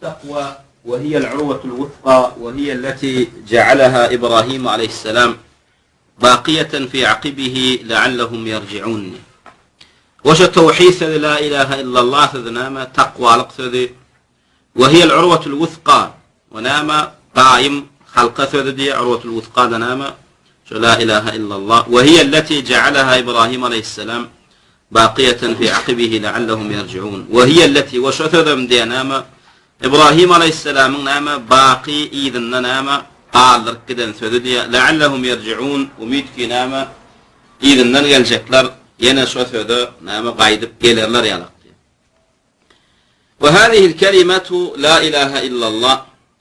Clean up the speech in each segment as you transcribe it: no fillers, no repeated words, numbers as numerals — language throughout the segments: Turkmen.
التقوى وهي العروة الوثقى، وهي التي جعلها إبراهيم عليه السلام باقية في عقبه لعلهم يرجعون. وش التوحيد لا إله إلا الله ذنام تقوى لقثذ، وهي العروة الوثقى ونام قائم خلق ذدي عروة الوثقى ذنام لا إله إلا الله، وهي التي جعلها إبراهيم عليه السلام باقية في عقبه لعلهم يرجعون. وهي التي وشثذ من نام إبراهيم عليه السلام نام باقي إذن نام قال ركدا ثدي لعلهم يرجعون وميتك نام إذن يلجكلر ينشثذ نام قايد كيلر يلقى. وهذه الكلمة لا إله إلا الله،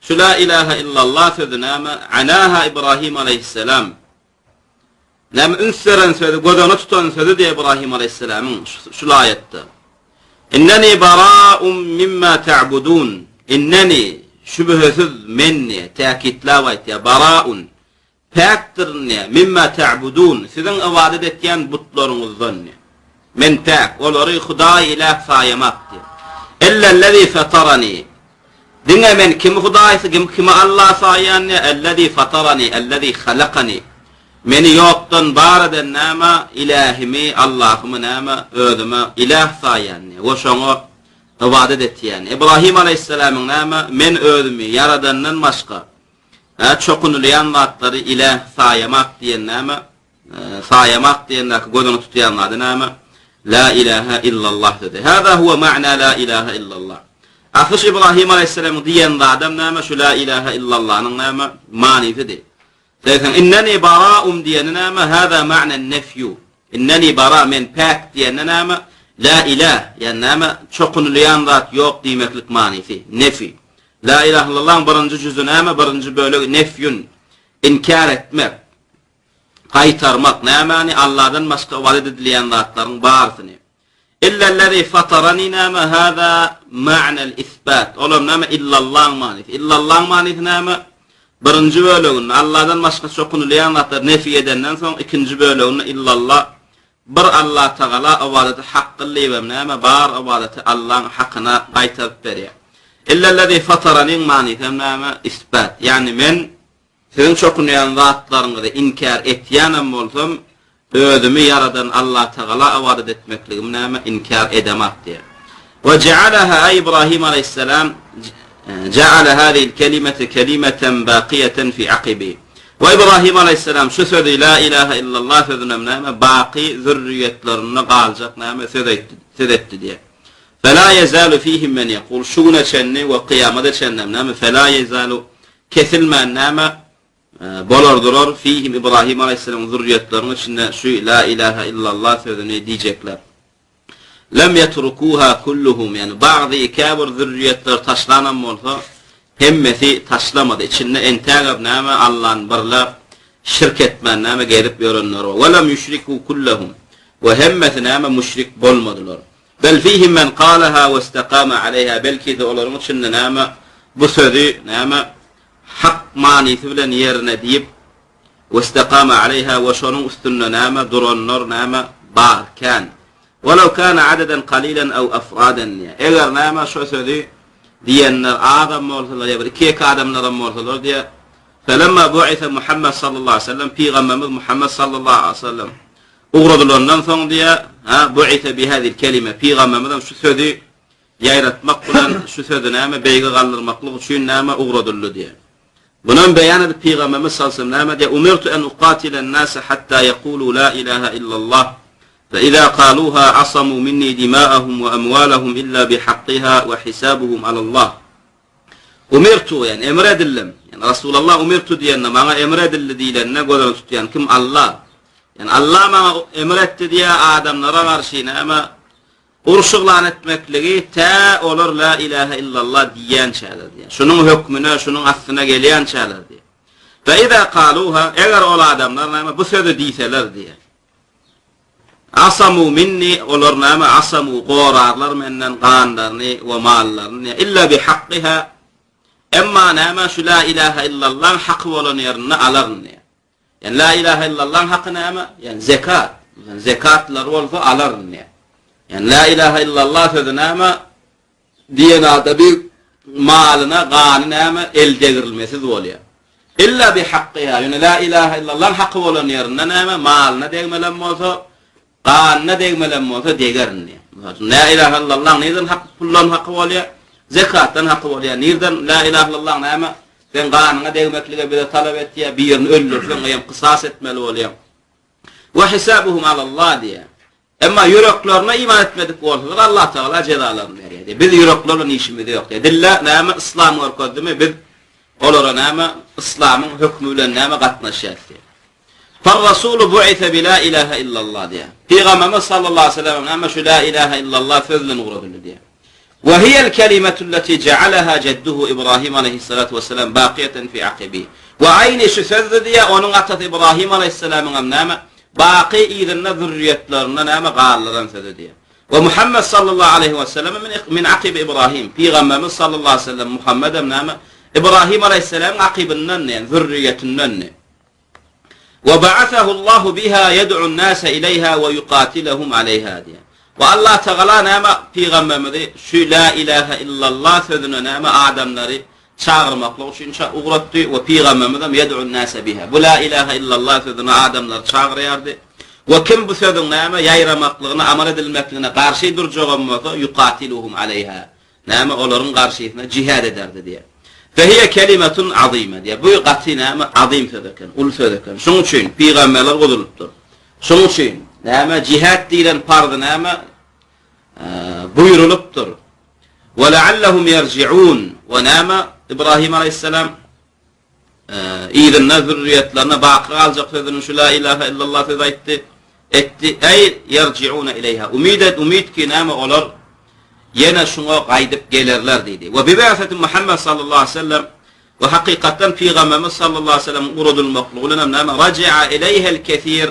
شو لا إله إلا الله ثدنام عناها إبراهيم عليه السلام نام انسرا قدنتن ثدي إبراهيم عليه السلام شو لا يت إنني براء مما تعبدون، إنني شبه ثذ مني تاكيد لا ويت براء فاكترني مما تعبدون ثذن أواددت يان بطلون الظن من تاك والوري خداي إله فايماتي إلا الذي فطرني دنا من كم خداي كم الله صاياني الذي فطرني الذي خلقني من يوقتن بارد النام إلهمي اللهم نام أذما إله صاياني وشنو وعددت يعني إبراهيم عليه السلام نام من أذمي يردن المشقى أتشقن ليان ناطري إله صايمات دي نام صايمات دي أنك قدنا تتيان نام لا إله إلا الله تدي. هذا هو معنى لا إله إلا الله. أخش إبراهيم عليه السلام ديان ضعدم نام شو لا إله إلا الله نام ماني فدي. لكن إنني براء ديان نام هذا معنى النفي، إنني براء من باك ديان نام لا إله يعني نام شقن ليان ضات يوق ديمك لك ماني فيه نفي. لا إله إلا الله برنج جزء نام برنج بلو نفي إنكارت مك قيتر مك ناماني الله دن مسك والد ليان ضات بارثني إلا الذي فطرني نام هذا معنى الإثبات. أولم نام إلا الله ماني إلا الله ماني نام برنج بلو الله دن مسك شقن ليان ضات نفي يدن نسون إكنج بلو إلا الله بر الله تعالى أوادة حق اللي بمنام بار أوادة الله حقنا قيتر بريع. إلا الذي فطرني معني ثمنام إثبات يعني من ثم شكون ينضات لرنغ إنكار إتيانا مولثم أذمي يردن الله تعالى أوادة مكلغ منام إنكار إدمات. وجعلها إبراهيم عليه السلام جعل هذه الكلمة كلمة باقية في عقبه. وإبراهيم عليه السلام شو ثذي لا إله إلا الله ثذنا منام باقي ذرية لرنقال جتنام ثذت دي. فلا يزال فيهم من يقول شونا شني وقيامة شننا منام فلا يزال كثل ما نام بولر ضرر فيهم إبراهيم عليه السلام ذرية لرنقال شو لا إله إلا الله ثذني دي جكلا لم يتركوها كلهم يعني بعض كابر ذرية تشلانا مولها هم في تسلمد إتشن إنتاج بنام الله برلا شركة ما نام جارب يرنر ولم يشركوا كلهم وهم نام مشرك بالمدلر بل فيهم من قالها واستقام عليها بل كذا ولا رمتشن نام بصدي نام حق ماني ثبلا يرنديب واستقام عليها وشنو استن نام در النار نام بار كان ولو كان عددا قليلا أو أفرادا إذا نام شو سدي دي أن آدم مولث يبري كيك آدم نرم مولث دي. فلما بعث محمد صلى الله عليه وسلم في غمم محمد صلى الله عليه وسلم أغرد لنا ثم دي بعث بهذه الكلمة في غمم شو ثدي يايرت مقلا شو ثدي نام بيغ غلر مقلوب شو نام أغرد له دي. ونام بيان في غمم صلى الله عليه وسلم دي أمرت أن أقاتل الناس حتى يقولوا لا إله إلا الله فإذا قالوها عصموا مني دماءهم وأموالهم إلا بحقها وحسابهم على الله. أمرت يعني إمراد اللم يعني رسول الله أمرت دي أن ما إمراد الذي لنا قدر يعني كم الله يعني الله ما إمراد دي آدم نرى مرشينا أما أرشغلانة مكلغي تا أولر لا إله إلا الله ديان شهادة دي شنو حكمنا شنو أثنى قليان شهادة دي. فإذا قالوها إغر أول آدم نرى بثد دي ثلاث دي عصموا مني ولرنام عصموا قرارلر منن قاندرني ومالرني إلا بحقها إما نام شو لا إله إلا الله حق ولن يرن علرني يعني لا إله إلا الله حق نام يعني زكاة لرول فعلرني يعني لا إله إلا الله فذنام دينا دبير malına gany näme eldegirilmesi bolýar. İlla bi haqqiha, yani la ilahe illallah haqqı bolan ýerinde näme malına degmelen bolsa, ganyna degmelen bolsa degerini. La ilahe illallah neden haqqı kullan haqqı bolýar? Zekatdan haqqı bolýar. Nerden la ilahe illallah näme sen ganyna degmeklige bir talap etdiýär, bir ýerini öldürsen hem qisas etmeli bolýar. Ve hisabuhum alallah diye. Ama yüreklerine iman etmedik bolsalar Allah Teala cezalarını berýär. Biz yüreklerle işimiz ýok. Dilla näme İslam görkezdi biz olara näme İslamyň hükmü bilen näme gatnaşýar. Far Rasulu bu'isa bi la ilaha illallah diye. Peygamberimiz sallallahu aleyhi ve sellem näme şu la ilaha illallah sözüni uğradylar diye. Ve hiyel kelimatu allati ja'alaha jadduhu İbrahim aleyhissalatu vesselam baqiyatan fi aqibi. Ve aynı şu sözdü diye onun atası İbrahim aleyhisselam'ın näme baqi iýerine zürriyetlerine näme gallaran sözdü diye. Ve Muhammed sallallahu aleyhi ve sellem min aqibi İbrahim. Peygamberimiz sallallahu aleyhi ve sellem Muhammed'em näme İbrahim aleyhisselam'ın aqibinden yani zürriyetinden ne? Ve ba'athahu Allahu biha yed'u an-nase ileyha ve yuqatilahum aleyha diye. Ve Allah Teala näme peygamberimizi şu la ilahe illallah sözüne näme adamları çağırmakla üçin uğratdy we peygamberimiz yed'u an-nase biha. Bu la ilahe illallah sözüne adamlar çağırýardy. Ve kim bu sözün näme ýaýramaklygyna, amal edilmekligine garşy durjagam bolsa yuqatiluhum aleyha. Näme olaryň garşysyna jihad ederdi diye. Fehiye kelimetun azime diye. Bu gaty näme azim sözdeken, ul sözdeken. Şoň üçin peygamberler godulupdyr. Şoň üçin näme jihad diýilen pardy näme buyurulupdyr. Ve la'allahum yerji'un. Ve näme İbrahim aleyhisselam iýerine zürriyetlerine baqy aljak sözüni şu la ilahe illallah söz etdi. Ey yerji'una ileyha. Umid ki näme olar yine şuna qaydyp gelerler dedi. Ve bibâseti Muhammed sallallahu aleyhi ve sellem ve hakikaten Peygamberimiz sallallahu aleyhi ve sellem uğradılmaklıqlığına näme raci'a ileyhel kethir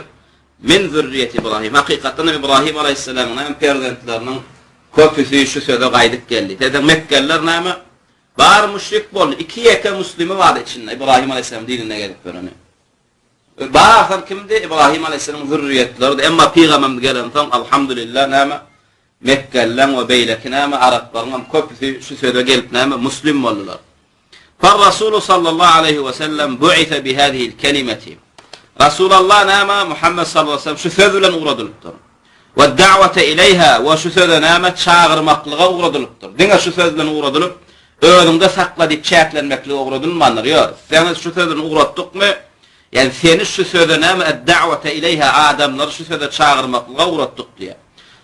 min zürriyeti İbrahim. Hakikaten İbrahim aleyhisselam'ın perdentlerinin köpüsü şu söze qaydyp geldi. Dedi Mekkeliler näme bar müşrik boldy. İki ýeke muslimi bar içinde İbrahim aleyhisselam dinine gelip göreni. Barzan kimdi? İbrahim aleyhisselam'ın zürriyetleri. Emma Peygamberimiz gelen tam elhamdülillah näme Mekkeliler ve beylekine Araplarının köpüsü şu söze gelip näme muslim boldular. Far Rasul sallallahu aleyhi ve sellem bu'isa bi hadihi'l kelimeti. Rasulullah näme Muhammed sallallahu aleyhi ve sellem şu söz bilen uğradylypdyr. Ve da'wete ileyha ve şu söze näme çağırmaklyga uğradylypdyr. Diňe şu söz bilen uğradylyp özüňde sakladyp çäklenmeklige uğradylmanlar ýok. Seni şu söz bilen uğratdykmy? Yani seni şu söze näme da'wete ileyha adamlar şu söze çağırmaklyga uğratdyk diye.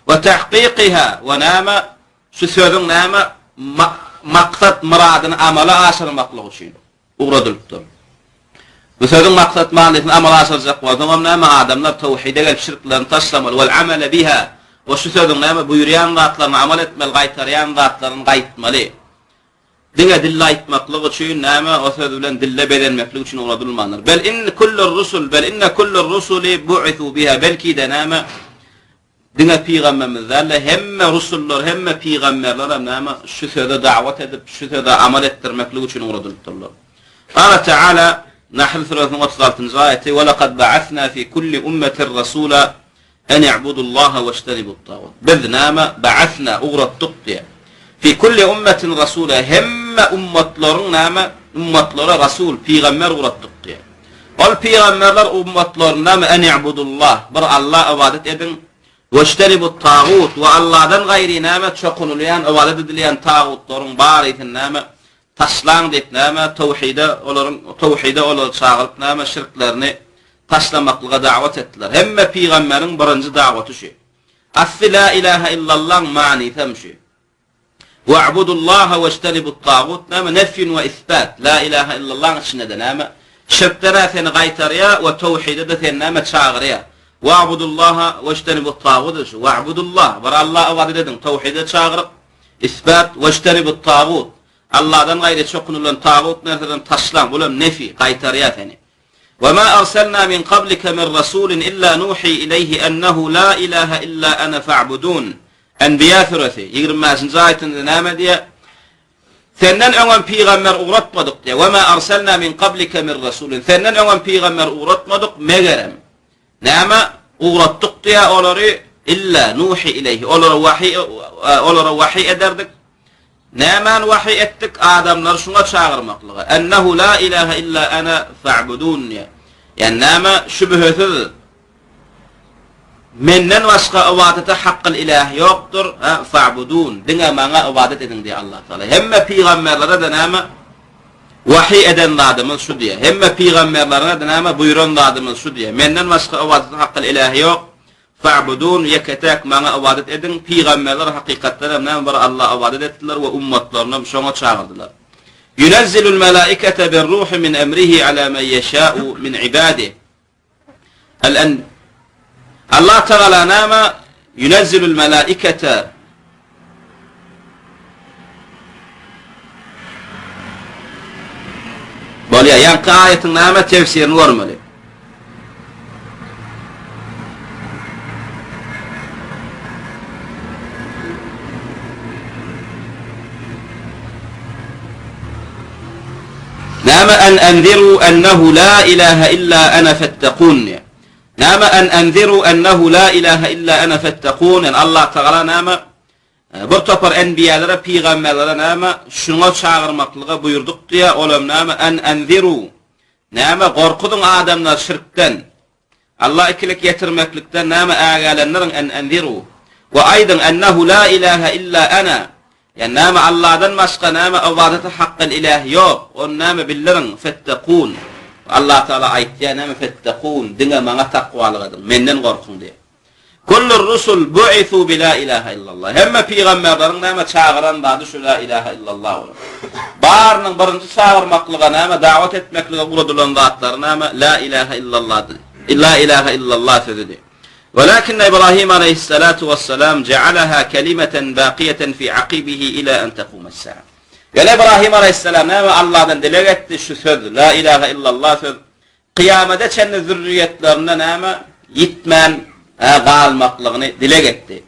Ve tahqiqiha ve näme şu sözün näme maksat muradyny amala aşyrmaklygy üçin uğradylypdyr. Bu sözün maksat manasyny amala aşyrjak bolsa näme adamlar tawhide gelip şirklerini taşlamaly we amala biha we şu sözün näme buyurýan zatlaryny amal etmeli, gaýtarýan zatlaryny gaýtmaly. Diňe dille aýtmaklygy üçin näme o söz bilen dille bedenmeklik üçin uğradylmanlar. Bel inne kullur rusuli bu'ithu biha belki de näme Diňe peygamberlerle hemme rusullar hemme peygamberler näme şu söze da'wat edip şu söze amal etdirmeklik üçin uğradypdyrlar. Allah Teala Nahl suresinin 36-njy aýaty we laqad ba'athna fi kulli ummetin rasula en i'budullaha ve ijtanibut tagut. Biz näme ba'athna uğratdyk diye. Fi kulli ummetin rasula hemme ummatlaryň näme ummatlara rasul peygamber uğratdyk diye. Ol peygamberler ummatlaryna näme en i'budullah bir Allah ibadet edin. Veşteribut tağut ve Allah'dan gayri näme çokunulýan, ibadet edilýän tağutlaryň bar ýeten näme taşlan diýip näme tawhide olar çağıryp näme şirklerini taşlamaklyga da'wat etdiler. Hemme peýgamberiň birinji da'waty şu. Asli la ilahe illallah ma'ni tamşi. Wa'budullaha veşteribut tağut näme nefyun ve isbat. La ilahe illallah içinde de näme şirklere seni gaýtarýa we tawhide de seni näme çağırýa. Wa'budullaha veştenibut tağut. Wa'budullah bar Allah ibadet edin. Tawhide çağırıp isbat veştenibut tağut. Allah'dan gaýry çokunulan tağut nereden taşlan bulam nefi gaýtarýa seni. Ve ma arsalna min qablika min rasulin illa nuhi ileyhi ennehu la ilaha illa ana fa'budun. Enbiya suresi 20-nji aýetinde näme diye? Senden öňe peygamber uğratmadyk diye. Ve ma arsalna min qablika min rasulin. Senden öňe peygamber uğratmadyk megerem. Näme uğratdyk diye olary illa nuhi ileyhi. Olara wahy ederdik. Nämen wahy etdik adamlar şuna çağırmaklygy. Ennehu la ilahe illa ana fa'budunni. Yani näme şübhesiz. Menden başga ibadete haqqyl ilah ýokdur. Fa'budun. Diňe maňa ibadet edin diýe Allah Taala. Hemme peýgamberlere de näme wahy eden zadymyz şu diýe. Hemme peýgamberlere de näme buyuran zadymyz şu diýe. Menden başga ibadete haqqyl ilah ýok. Fa'budun yeketek maňa ibadet edin. Peýgamberler hakykatda näme bar Allah ibadet etdiler we ummatlaryny şoňa çağırdylar. Yunazzilul malaikata bir-ruhi min emrihi ala men yeşa'u min ibadihi. Allah Teala näme yunazzilul malaikata bolýa ýa-ni aýatyň näme tefsirini görmeli. Näme an anziru annahu la ilaha illa ana fattaqun. Näme an anziru annahu la ilaha illa ana fattaqun. Allah Teala näme bir topar enbiýalary, peýgamberlere näme şuňa çağırmaklyga buyurduk diýe olam näme an anziru. Näme gorkudyň adamlar şirkden. Allah ikilik ýetirmeklikden näme ägälenlerin an anziru. Ve aýdan annahu la ilaha illa ana. Yani näme Allah'dan başga näme ibadete haqqyl ilah ýok. On näme billerin fattaqun. Allah Taala aýtdy näme fattaqun. Diňe maňa takwalyk edin. Menden gorkun diýe. Kullur rusul bu'ithu bi la ilaha illallah. Hemme peýgamberleriň näme çağıran bady şu la ilaha illallah. Barynyň birinji çağırmaklyga näme dawat etmeklige guradylan zatlar näme la ilaha illallah. La ilaha illallah sözi. ولكن إبراهيم عليه الصلاة والسلام جعلها كلمة باقية في عقبه إلى أن تقوم الساعة. قال إبراهيم عليه السلام نعم الله دلقت şu söz لا إله إلا الله söz kıyamete çenne zürriyetlerine na'ma yitmen qalmaklığını dilek etti.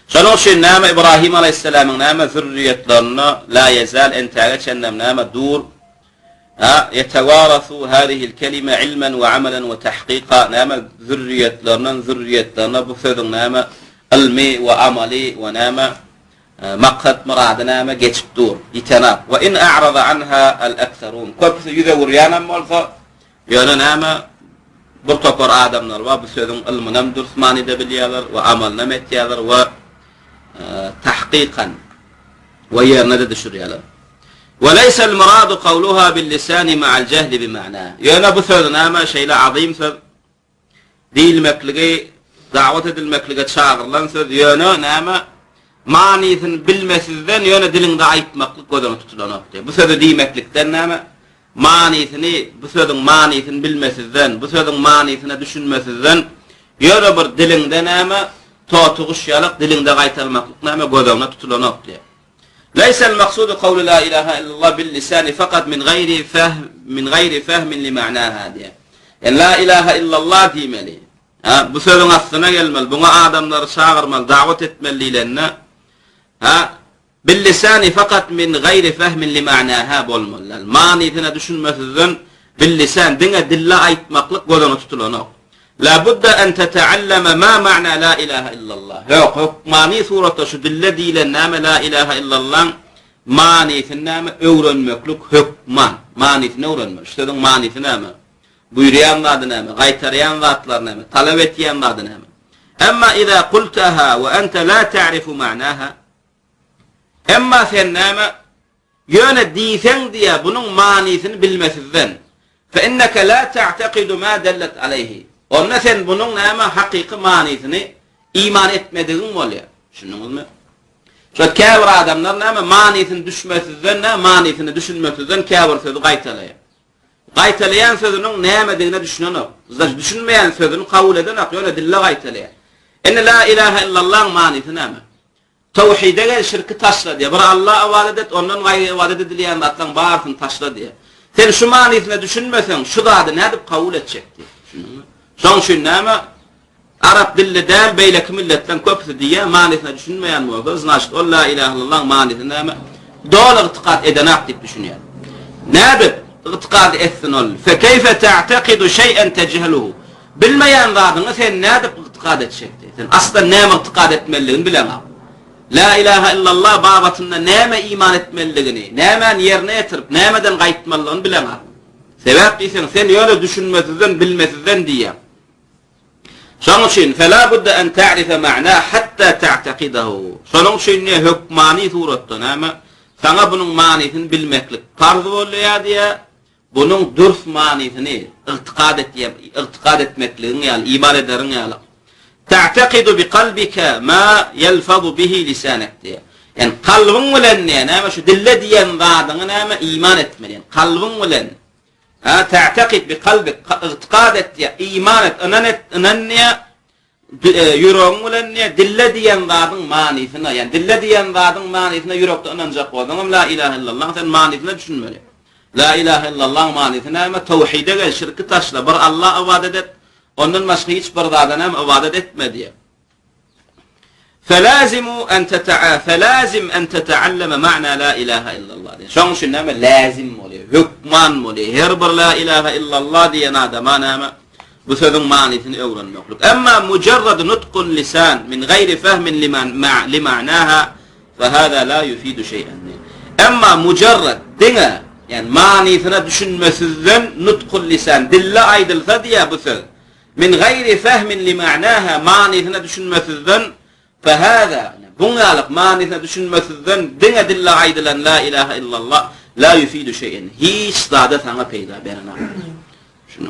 Şonun için na'ma İbrahim aleyhisselamın na'ma zürriyetlerine la yezal entaga çennem na'ma dur يتوارثوا هذه الكلمة علما وعملا وتحقيقا نعم ذريتنا بفضل نعم علمي وعملي ونعم مقصد مراد نعم geçip dur يتناب وإن أعرض عنها الأكثرون كيف يذور يانا مولفا يانا نعم برتقر آدمنا وبفضل علمنا درسماني دبليالر وعملنا متيالر وتحقيقا ويرنا دشريالر وليس المراد قولها باللسان مع الجهل بمعناه. يانا بثرنا ما شيء عظيم ثر دي المكلقي دعوة المكلقة شاغرلان ثر يانا ناما معنيثن بالمثلذن يانا دلن ضعيف مكلق ودن تطلنا بثر دي مكلقتن ناما معنيثني بثر معنيثن بالمثلذن بثر معنيثن دشن مثلذن يانا بر دلن دناما توتغش يالق دلن ضعيف المكلق ناما ودن تطلنا ليس المقصود قول لا إله إلا الله باللسان فقط من غير فهم لمعناها هذه. يعني لا إله إلا الله دي ملي. بسولون أصلا يلمل بنا آدم نر شاغر مال دعوة تملي لنا. باللسان فقط من غير فهم لمعناها بالمل. المعني ثنا دشن مثلا باللسان دينا دلا أيت مقلق قدنا تطلعنا. لابد أن تتعلم ما معنى لا إله إلا الله. معني سورة شد الذي لنام لا إله إلا الله معني ثنام أورن مكلوك حكمان معني ثنورن مشتدون معني ثنام بيريان نادنام غيتريان ذاتلرنام طلبتيان نادنام. أما إذا قلتها وأنت لا تعرف معناها أما ثنام يون الديثن ديا بنون معني ثن بالمثذن فإنك لا تعتقد ما دلت عليه. Ondan sen bunun näme hakiki manysini iman etmediğin bolýar. Şunuňyzmy? Şo käbir adamlar näme manysini düşmesizden, manysini düşünmesizden käbir sözi gaýtalaýar. Gaýtalaýan sözüniň nämedigine düşünenok. Zat düşünmeýän sözüni kabul edenek, ýöne dille gaýtalaýar. Enne la ilaha illallah manysy näme? Tawhide gel şirki taşla diye. Bir Allah ibadet et, ondan gaýry ibadet edilýän zatlaryň barysyny taşla diye. Sen şu manysini düşünmesen, şu zady nädip kabul etjekdi? Şunuňmy? Şoň üçin näme Arap dilli däl beýleki milletten köpüsi diýe manysine düşünmeýän bolsa, znaşyk o la ilaha illallah manysy näme? Doly itiqad edenek diýip düşünýär. Nädip itiqad etsin ol? Fe keyfe ta'taqidu şeý'en tejheluhu? Bilmeýän zadyňy sen nädip itiqad etjekdi? Sen aslan näme itiqad etmeliligini bilen. La ilahe illallah babatında näme iman etmeliligini, näme yerine getirip, nämeden gaýtmalygyny bilen. Sebäp diýsen sen ýöne düşünmezden, bilmezden diýär. Şonuň üçin fela budda an ta'rifa ma'na hatta ta'taqidahu. Şonuň üçin hukmani suratda näme? Sana bunyň manysyny bilmeklik farz bolýar diýär. Bunyň dürüst manysyny ıqtiqad etmekligiň ýaly iman ederiň ýaly. تعتقد بقلبك ما يلفظ به لسانك diye. Yani kalbin bilen näme şu dille diýen zadyny näme iman etmeli. Kalbin bilen تعتقد بقلبك اعتقاد et diye iman et ananya yüreğin bilen dille diýen zadyň manysyna yani dille diýen zadyň manysyna yürekde ananjak bolsaň la ilahe illallah sen manysyna düşünmeli. La ilahe illallah manysyna näme tawhide gel şirki taşla bir Allah ibadet et. Ondan başka hiç bir zadan hem ibadet etme diye. فلازم أن تتعلم معنى لا إله إلا الله diye. Şoň üçin näme lazim bolýar, hukman bolýar. Her bir la ilahe illallah diýen adama näme bu sözüň manysyny öwrenmeklik. Emma mujarrad nutqun lisan min gayri fahmin lima'naha فهذا لا يفيد شيئا. Emma mujarrad diňe yani manysyna düşünmesizden nutqul lisan dille aýdylsa diýär bu söz. Min gayri fahmin lima'naha manysyna düşünmesizden فهذا bungalyk manysyna düşünmesizden diňe dille aýdylan la ilahe illallah la yufidu şey'en hiç zada sana peýda bermez. Şunu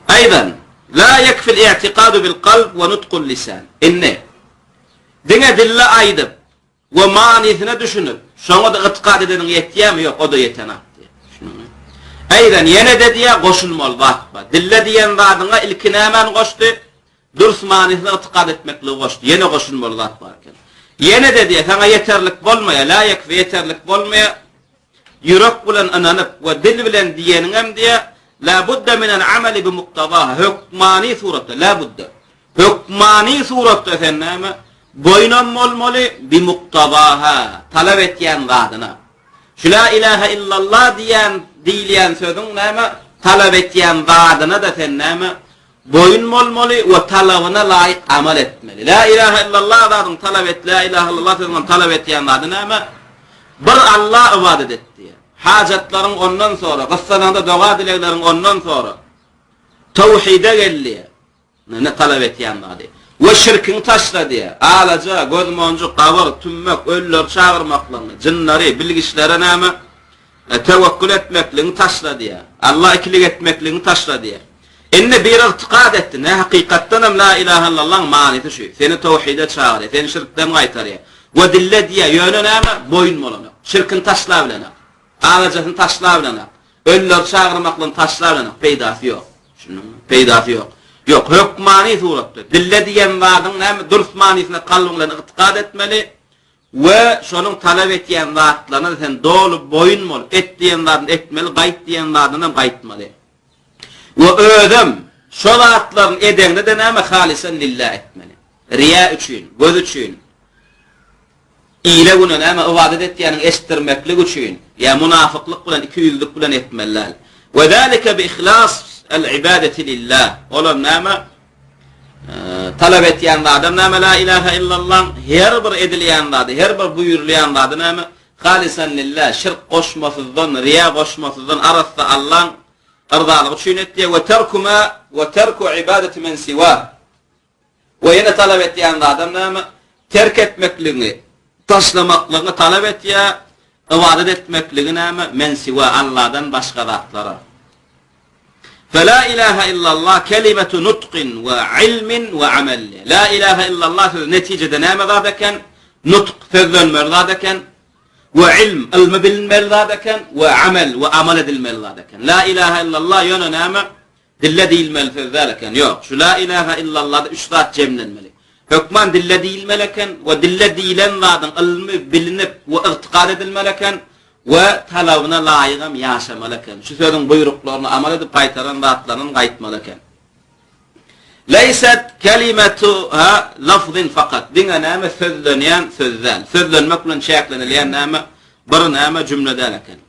aydan la yakfi al-i'tiqad bil qalb ve nutqul lisan. Inne diňe dille aýdyp we manysyna düşünüp şoňa da itiqad edeniň ýetýärmi ýok o da ýetenap. Aydan yine de diye goşulmaly wagt bar. Dille diýen zadyňa ilki nämen goşdy? Dürüst manysyna itiqad etmekle goşdy. Yine goşulmaly wagt barken. Yine de diye sana yeterlik bolmaýa, laýyk we yeterlik bolmaýa. Ýürek bilen ananyp we dil bilen diýeniň hem diye la budda min al-amali bi muqtadaha. Hukmani suratda la budda. Hukmani suratda sen näme? Boýnan bolmaly bi muqtadaha. Talap etýän zadyna. Şu la ilahe illallah diýen sözüň näme talap etýän zadyna da sen näme boyun bolmaly we talabyna laýyk amal etmeli. La ilahe illallah zadyň talap et, la ilahe illallah sözüň talap etýän zady näme? Bir Allah ibadet etdi. Hajatlaryň ondan sonra, gyssananda doga dilekleriň ondan sonra tawhide geldi. Ne talap etýän zady? Ve şirkin taşla diye. Alaca, gözmoncu, qabır, tümmek, öller çağırmaklaryny, jinnary, bilgiçlere näme? Tevekkül etmekliğini taşla diye. Allah ikilik etmekliğini taşla diye. Enne bir itiqad etdi. Ne hakikatten hem la ilahe illallah manisi şu. Seni tevhide çağırıyor. Seni şirkten qaytarıyor. Ve dille diye yönü näme? Boyun bolana. Şirkin taşla bilana. Alacasını taşla bilana. Öller çağırmaklaryny taşla bilana. Peýdasy ýok. Şunu peýdasy ýok. Yok, hukmani suratda. Dille diýen zadyň näme? Dürüst manisyna kalbyň itiqad etmeli. Ve şonuň talap etýän zatlaryna sen dolu boyun bol, etdiýen zadyny etmeli, gaýt diýen zadyny gaýtmaly. Ve ödüm şol zatlaryň edeňde de näme halisan lillah etmeli. Riya üçin, göz üçin. Ýyle güne näme ibadet etýäniň estirmeklik üçin, ýa munafyklyk bilen, ikiyüzlük bilen etmeliler. Ve zalika bi ihlas al-ibadati lillah. Olam näme talap etýän adam näme la ilahe illallah her bir edilýän zady, her bir buyurulýan zady näme halisan lillah, şirk goşmasızdan, riya goşmasızdan arasda Allah'ın ırdalygy üçin etdi we terku ibadeti men siwa. We ýene talap etýän adam näme terk etmekligiňi, taşlamaklygyny talap etýär, ibadet etmekligiňi näme men siwa Allah'dan başga zatlara. فلا إله إلا الله كلمة نطق وعلم وعمل. لا إله إلا الله نتيجة نام ذاك نطق فذن مرضاك وعلم المبل مرضاك وعمل وعمل المل ذاك. لا إله إلا الله يونا نام الذي المل في ذلك يو شو لا إله إلا الله إشراط جمن الملك حكمان الذي الملك والذي لن ذاك المبل واعتقاد الملك ve talabına laýygam ýaşamalyken şu sözüň buýruklaryny amal edip gaýtaran zatlaryny gaýtmalyken leysat kelimatu lafzin faqat diňe näme sözlenýän sözler sözlenmek bilen şäklenilýän näme bir näme cümledeleken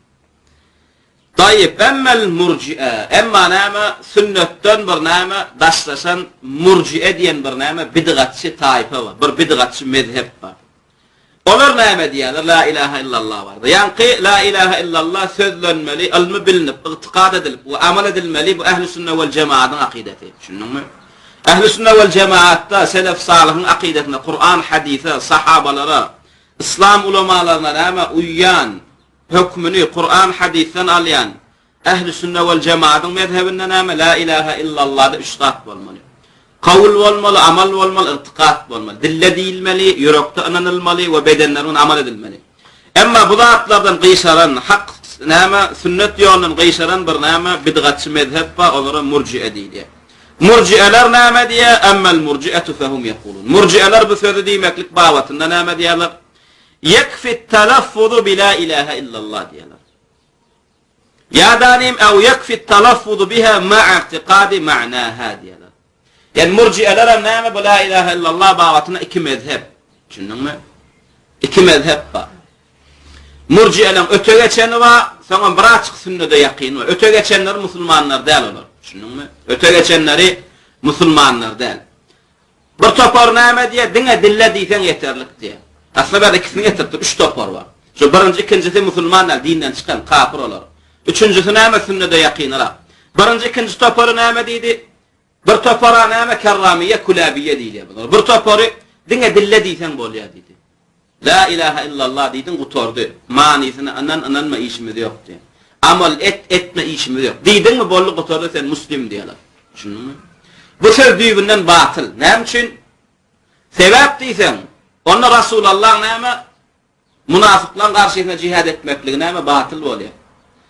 taýyp emmel murji'a emma näme sünnetden bir näme daşlaşan murji'a diýen bir näme bidgatçy taýpa bar bir bidgatçy mezhep bar Olar näme diýerler? La ilahe illallah bar. Yani la ilahe illallah sözlenmeli, ilmi bilinip, itiqad edilip we amal edilmeli. Bu ehli sünnet we cemaatın akideti. Şunuňmy? Ehli sünnet we cemaatda selef salihin akidetine, Kur'an, hadise, sahabalara, İslam ulemalarına näme uyyan hükmünü Kur'an, hadisten alyan ehli sünnet we cemaatın mezhebinde näme la ilahe illallah'da üstad bolmaly. Kavul bolmaly, amal bolmaly, itiqad bolmaly. Dille diýilmeli, yürekde inanylmaly we bedenlerden amal edilmeli. Emma bu zatlardan gysharan, hak näme sünnet ýolundan gysharan bir näme bidgatçy mezhep bar, olara murji'e diýilýär. Murji'eler näme diýär? Emmel murji'etu fehum yaqulun. Murji'eler bu sözü diýmeklik babatynda näme diýerler? Yekfi telaffuzu bi la ilahe illallah diýerler. Ya danim ew yekfi telaffuzu biha ma'a i'tiqadi ma'naha diýerler. Yani murci'eler näme bu la ilahe illallah bawatyna iki mezhep. Düşündiňmi? İki mezhep bar. Murci'elerin öte geçeni bar, soňra bir açyk sünnete ýakyny bar. Öte geçenler musulmanlar däl olar. Düşündiňmi? Öte geçenleri musulmanlar däl. Bir topar näme diýär? Diňe dille diýsen ýeterlik diýär. Aslında ben ikisini getirdim. 3 topar var. Şu birinci, ikincisi musulmanlar dinden çıkan kafir olar. Üçüncüsü näme sünnete ýakynlar. Birinci, ikinci toparı näme diýdi? Bir topara näme kerramiye, kulabiye diýilýär. Bir toparı diňe dille diýsen bolýar diýdi. La ilahe illallah diýdin gutordy. Manisini ananma işimiz ýok diýdi. Amal etme işimiz ýok. Diýdinmi bolly gutordy sen muslim diýerler. Şunuňmy? Bu söz diýinden batyl. Näme üçin? Sebäp diýsen Onda Rasulullah näme munafıklar karşısında cihad etmeklik näme batyl bolýar.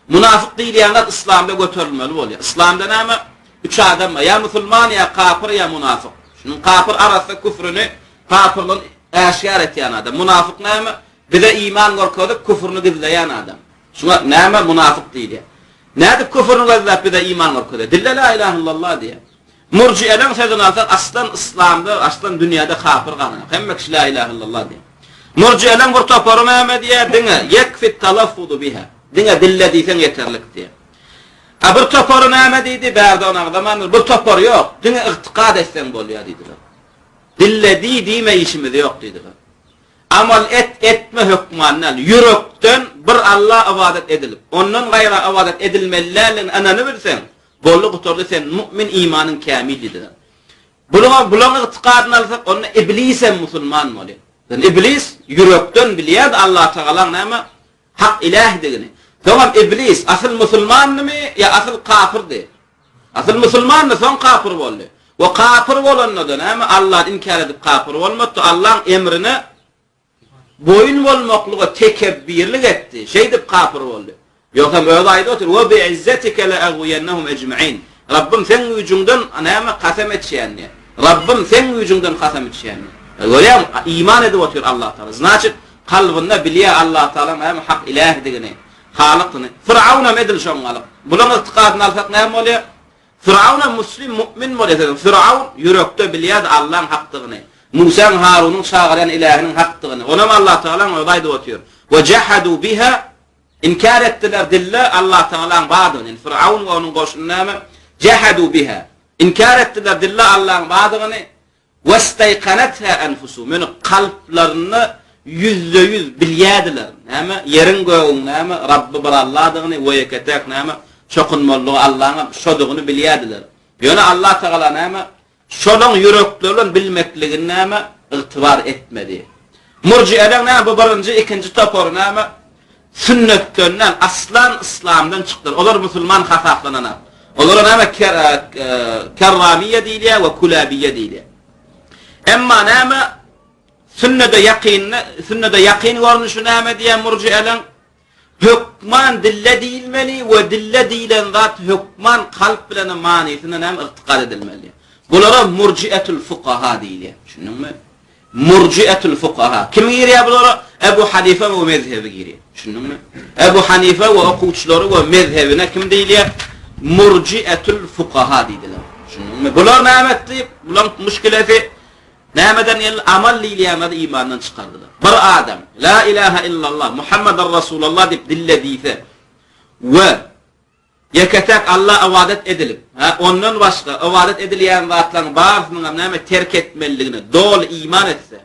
Munafık diýilýänler İslamda göterilmeli bolýar. İslamda näme 3 adam ya musulman ya kafir ya munafık. Şunun kafir arasında küfrünü, kafirliğini aşkar etýän adam. Munafık näme? Bize iman gorkodyp küfrünü gizleýän adam. Şuna näme munafık diýilýär. Näde küfrünü gizlep bize iman gorkodyp? Dille la ilahe illallah diýär. Murci'elerin sözünü alsak aslan İslam'da, aslan dünyada kafir kalan. Hemme kişi la ilahe illallah diye. Murci'elerin bir toparı näme diye? Dine yekfit talaffudu biha. Dine dille diýsen yeterlik diye. Bir toparı näme diýdi? Bärde ona zaman bir topar ýok. Dine itiqad etsen bolýar diýdiler. Dille diýme işimiz ýok diýdiler. Amal etme hükmannal yürekden bir Allah ibadet edilip, ondan gaýra ibadet edilmelilerin anany bilsen, bolly gutordy sen mümin imanın kamilidir. Bulan itiqadyny alsak onu iblisem musulman bolýar. Yani iblis yürekden bilýär Allah Taala näme hak ilahdigini. Tamam iblis asıl musulmanmy ya asıl kafirdi? Asıl musulmanmy son kafir boldy. O kafir bolanda näme Allah inkar edip kafir bolmady, Allah'ın emrine boyun bolmaklyga tekebbirlik etdi. Şeýdip kafir boldy. Yoksa öyle ayda otur. Ve bi izzetike la aghwiyannahum ecma'in. Rabbim sen gücünden näme kasem etýän. Rabbim sen gücünden kasem etýän. Görýän iman edip otur Allah Taala. Znaçyk kalbynda bilýär Allah Taala näme hak ilahdigini, halykyny. Firavuna medil şoňalyk. Bulan itiqadyny alsak näme bolýar? Firavuna muslim mümin bolýar. Firavun yürekde bilýär Allah'ın hakdygyny. Musa Harun'un çağıran ilahinin hakdygyny. Onam Allah Taala öýde otur. Ve cahadu biha İnkar ettiler dille Allah Teala'nın bağdığını. Firavun ve onun koşunlarına cehadu biha. İnkar ettiler dille Allah'ın bağdığını. Vestayqanatha enfusuhum. Yani kalplerini %100 bilyadiler. Näme yerin göğün näme Rabbi bir Allah'dığını ve yeketek näme çokunmalygy Allah'ın şodugyny bilyadiler. Yani Allah Teala näme şolun yüreklerden bilmekligini näme itibar etmedi. Murci'eler näme bu birinci, ikinci topar näme sünnetten aslan İslam'dan çıktılar. Onlar musulman hasaplanan. Onlar näme kerramiye diýilýär we kulabiye diýilýär. Emma näme sünnete yaqin görnüşi näme diýen murci'eler hükman dille diýilmeli we dille diýilen zat hükman kalp bilen manisine näme irtiqad edilmeli. Bulara murci'etul fuqaha diýilýär. Şunuňmy? Murci'etul fuqaha. Kim giriyor bulara? Ebu Hanife ve mezhebi giriyor. Şunuňmy? Ebu Hanife ve okuwçylary ve mezhebine kim diýilýär? Murci'etul fuqaha diýdiler. Şunuňmy? Bular näme etdi? Bular müşkileti nämeden amal diýilýär, imandan çykardylar. Bir adam la ilahe illallah Muhammedur Rasulullah diýip dille diýse we yeketek Allah ibadet edilip, ondan başga ibadet edilýän zatlaryň barysyny näme terk etmeliligini dol iman etse,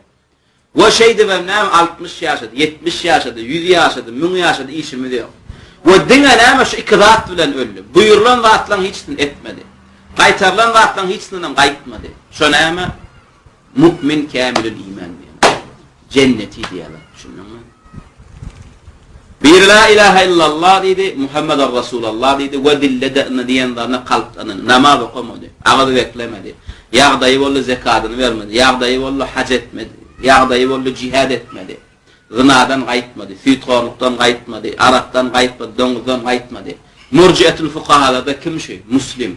O şeyde ben näme 60 yaşadı, 70 yaşadı, 100 yaşadı, 1000 yaşadı işimi diyor. O dine näme şu iki zat bilen öldü. Buyurulan zatlan hiçsin etmedi. Qaytarlan zatlan hiçsinden qaytmadı. Şu näme mümin kamilül iman diyor. Cenneti diyorlar. Şunun bir la ilahe illallah dedi, Muhammeden Resulullah dedi, ve dillede diyenlerine kalptanın, namaz okumadı, ağzı beklemedi, yağdayı bollu zekatını vermedi, yağdayı bollu hac etmedi, yağdayı bollu cihad etmedi, gınadan qaytmadı, fütkorluktan qaytmadı, araktan qaytmadı, domuzdan qaytmadı. Murcietül fukahalarda kim şey? Müslim.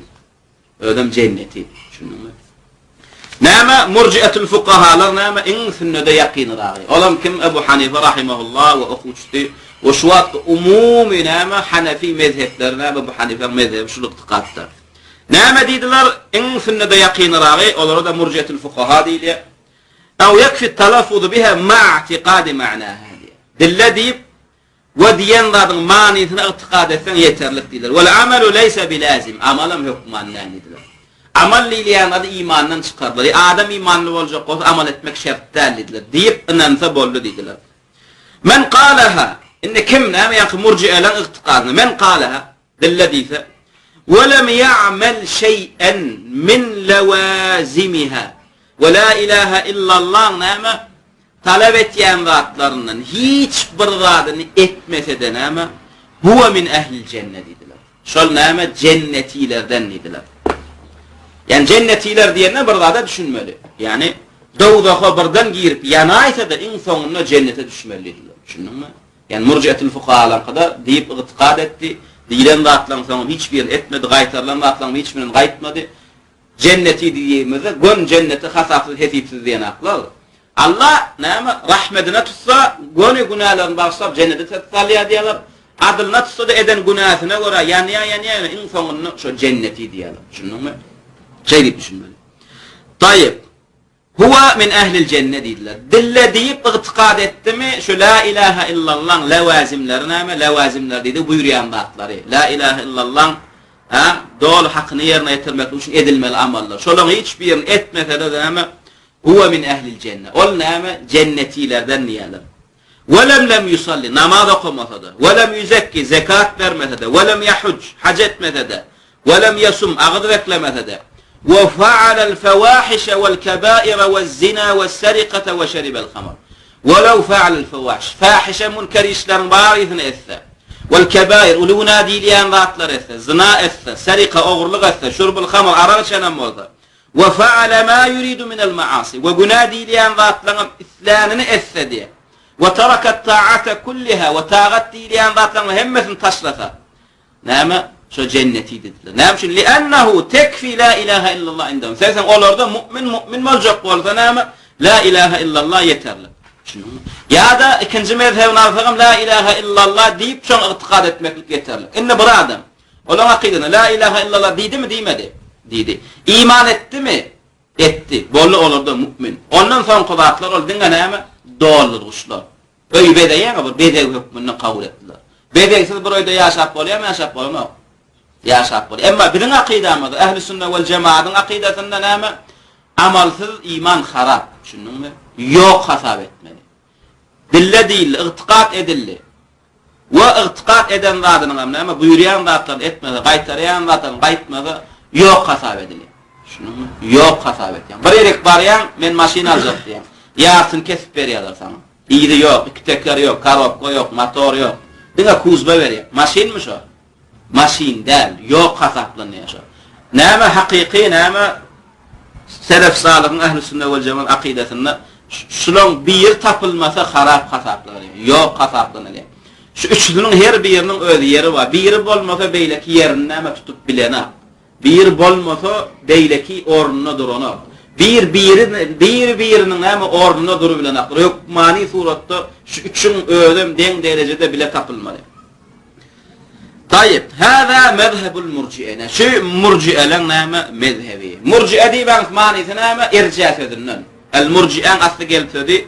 Ödem cenneti. Şunun mu? Näme murcietül fukahalar näme in sünnede yakin rağı. Olam kim? Ebu Hanife rahimahullah ve okuçtu. Ve şu vaqt umumi näme Hanefi mezheplerine Ebu Hanife mezhebi şuluk tıqatdı. Näme dediler? In sünnede yakin rağı. Olara da murcietül fukaha deyil. Ev yakfi talaffuz biha ma'tiqadi ma'naha. Dille deyip ve diyenlerin manisini itiqad etsen yeterlik deyildir. Vel amelu leyse bilazim. Amalım hükmandan dediler. Amal liyanada imandan çıkardılar. Adam imanlı olacak olsa amal etmek şart dediler. Deyip inansa bollu dediler. Men qalaha inne kim näme ýa-ki murji'eler itiqadını men qalaha dillediyse ve lem ya'mal şey'en min lawazimiha ve la ilahe illallah näme talep etýän zatlarından hiç bir zadını etmese de näme huwa min ehlil cennet dediler. Şol näme cennetilerden dediler. Yani cennetiler diýende bir zada düşünmeli. Yani dowdaha birden girip ýanaýsa da iň soňunda cennete düşmelidiler. Düşündüňmi? Yani murcietül fuqahalar kadar diýip itiqad etdi. Diýilen zatlaryň soňunda hiç bir etmedi, gaýtarlan zatlaryň hiç birini gaýtmady. Cenneti diýmezde gon cenneti hasapsız hesipsiz diýen aklar. Allah näme rahmetine tutsa goni günahlarını bağışlap cennete tetsalya diýerler. Adylna tutsa da eden günahyna görä ýany iň soňunda şu cenneti diýerler. Düşündüňmi? Şeylik düşünmeli. Tayyip. Huwa min ehlil cennet dediler. Dille deyip itiqad etti mi şu la ilahe illallah levazimlerine ama levazimler dedi buyuruyan zatları. La ilahe illallah doğru hakkını yerine getirmek için edilmeli amallar. Şolun hiçbir yerini etmese de ama huwa min ehlil cennet. Ol näme cennetilerden niyeler. Velem lem yusalli namaz okumasa da, velem yuzekki zekat vermese de, velem yahuc hac etmese de, velem yasum ağız beklemese de. وفعل الفواحش والكبائر والزنا والسرقة وشرب الخمر ولو فعل الفواحش فاحشة منكر إشلان بارثن إثا والكبائر ولونا ديليان ذاتلر إثا زنا إثا سرقة أغرلغ إثا شرب الخمر أرغشنا موضا وفعل ما يريد من المعاصي وقنا ديليان ذاتلر إثلان إثا دي وترك الطاعة كلها وتاغت ديليان ذاتلر همة تشرفة نعم şu cenneti dediler. Ne yapmışın? Li'annehu tekfi la ilahe illallah indahum. Sen onlarda mümin olacak olsa näme? La ilahe illallah yeterli. Ya da ikinci mezhebin arasında la ilahe illallah deyip şonu itiqad etmeklik yeterli. İnne bir adam olan akidine la ilahe illallah dedi mi demedi? Dedi. İman etti mi? Etti. Bollu olurdu mümin. Ondan sonra kubatlar oldu. Dinle näme? Doğrudur uşlar. Öy bedeyen ama bedey hükmünü kabul ettiler. Bedeksiz bir oyda yaşap oluyor mu yaşap oluyor mu? Yaşap oluyor. Ama birin akidamızda ehl-i sünnet vel cemaatın akidasında näme? Amalsız iman harap. Şunun mu? Yok hasap etmeli. Dille değil, itiqad edilli. Ve itiqad eden zatının näme? Buyurayan zatlar etmedi, qaytarayan zatlar qaytmadi, yok hasap edilli. Şunun mu? Yok hasap etýän. Bir erek barýan, men maşina aljak diýen. Ýarsyn kesip berýärler sana. İýdi yok, iki teker yok, karobka yok, motor yok. Diňe kuzba berýär. Maşinmi şo? Maşin del, yok hasaplanýar şo. Näme haqiqi, näme selef salyhyň ehli sünnet we cemaat akidasynda şulan bir tapılmasa harap hasaplanýar. Yok hasaplanýar. Şu üçünün her birinin öz yeri var. Biri bolmasa beýleki ýerini näme tutup bilenä. Bir bolmasa beýleki ornuny durana. Bir-birinin näme ornuny durup bilenä. Hükmani suratda şu üçün özüm deň derejede bile tapılmaly. Tayyip, hada mezhebul murci'ene. Şu murci'elen näme mezhebi. Murci'e diýen manysy näme? Irca sözünden. El murci'en asly gelip sözi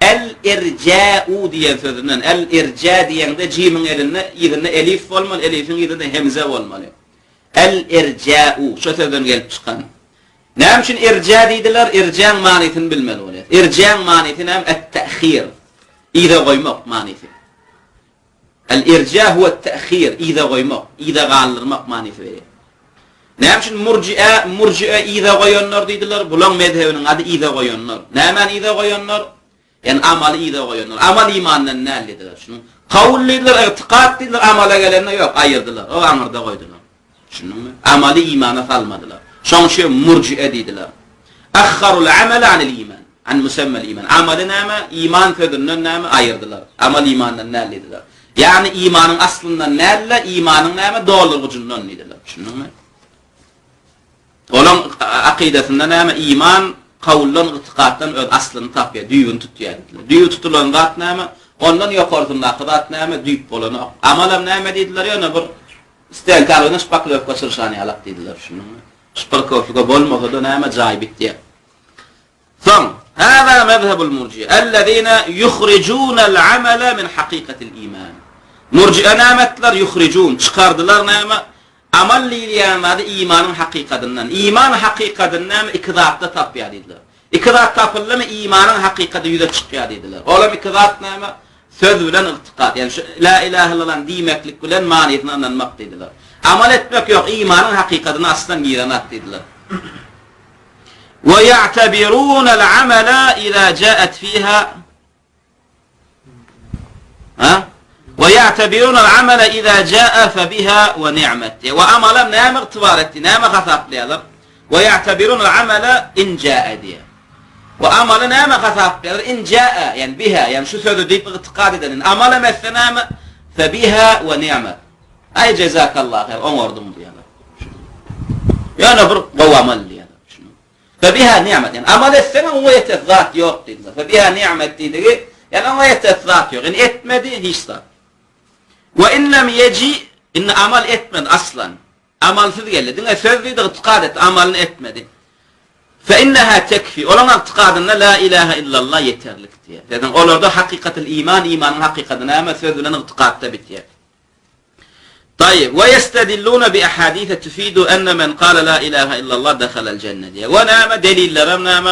el irca'u diýen sözünden. El irca diýende jimin elinde elif bolmaly, elifin ýerinde hemze bolmaly. El irca'u şu sözden gelip çykan. Näme üçin irja diýdiler? Irja manysyny bilmeli bolar. Irja manysy näme? Et-ta'khir. İza goýmak manysy. El-irja huwa et-ta'khir, iza goýmak, iza galdyrmak manysy berer. Näme üçin murji'a iza goýanlar diýdiler? Bulan mezhebiniň ady iza goýanlar. Näme iza goýanlar? Yani amaly iza goýanlar. Amal imandan nälidir şunu? Kawullylar, etiqad diýdiler, amala gelenler ýok, aýyrdylar. O amrda goýdular. Şunumy? Amaly imana salmadylar. Şoňşy murji'a diýdiler. Akharul amala anil iman, an musamma iman. Amaly näme? Iman sözünden näme aýyrdylar. Amal imandan nälidiler? Yani imanın aslından näle, imanın näme dolurgucundan diýdiler. Şunumy? Olan akidesinden näme iman kawullan itiqaddan öz aslyny tapýar, düýün tutýar. Düýü tutulan zat näme? Ondan ýokardyna zat näme? Düýüp bolan. Amalam näme diýdiler ýa-da bir istel garlyny şpaklyp goşurşany alak diýdiler şunumy. Şpaklypga bolmasa näme jaý bitdi. Son, hada mezhebul murji'a allazina yukhrijuna al-amala min haqiqatil iman. Murji'a nämetler yukhrijun, çıkardılar näme? Amal diýýänleri imanyň hakykatyndan. İman hakykatyndan ikizatda tapýar diýdiler. İkizat tapylmy imanyň hakykaty ýüze çykýar diýdiler. Olam ikizat näme? Söz bilen itiqad. Yani la ilahe illallah diýmeklik bilen manysyny anlamak diýdiler. Amal etmek ýok, imanyň hakykatyny aslan giýranat diýdiler. Ve ya'tabiruna al-amala idha ja'at fiha ويعتبرون العمل إذا جاء فبها ونعمت وعملا نام اغتبارت نام خطاب ليالر ويعتبرون العمل إن جاء ديا وعملا نام خطاب ليالر إن جاء يعني بها يعني شو سوى ديب اغتقاد دين عملا مثل نام فبها ونعمت أي جزاك الله خير أمور دم ديالر يا نبر قوى عمل ليالر فبها نعمت يعني عمل السنة هو يتذات يوقت فبها نعمت دي يعني هو يتذات يوقت إن اتمدي هيش صار وإن لم يجي إن عمل etmedi أصلا عمل في الجلد إن سرّي اعتقادت عمل etmedi فإنها تكفي ولما اعتقادنا لا إله إلا الله يترلك تيا لأن أولو حقيقة الإيمان إيمان حقيقة نعمة سرّي لنا اعتقاد تبتيا طيب ويستدلون بأحاديث تفيد أن من قال لا إله إلا الله دخل الجنة دي ونعم دليل لرم نعم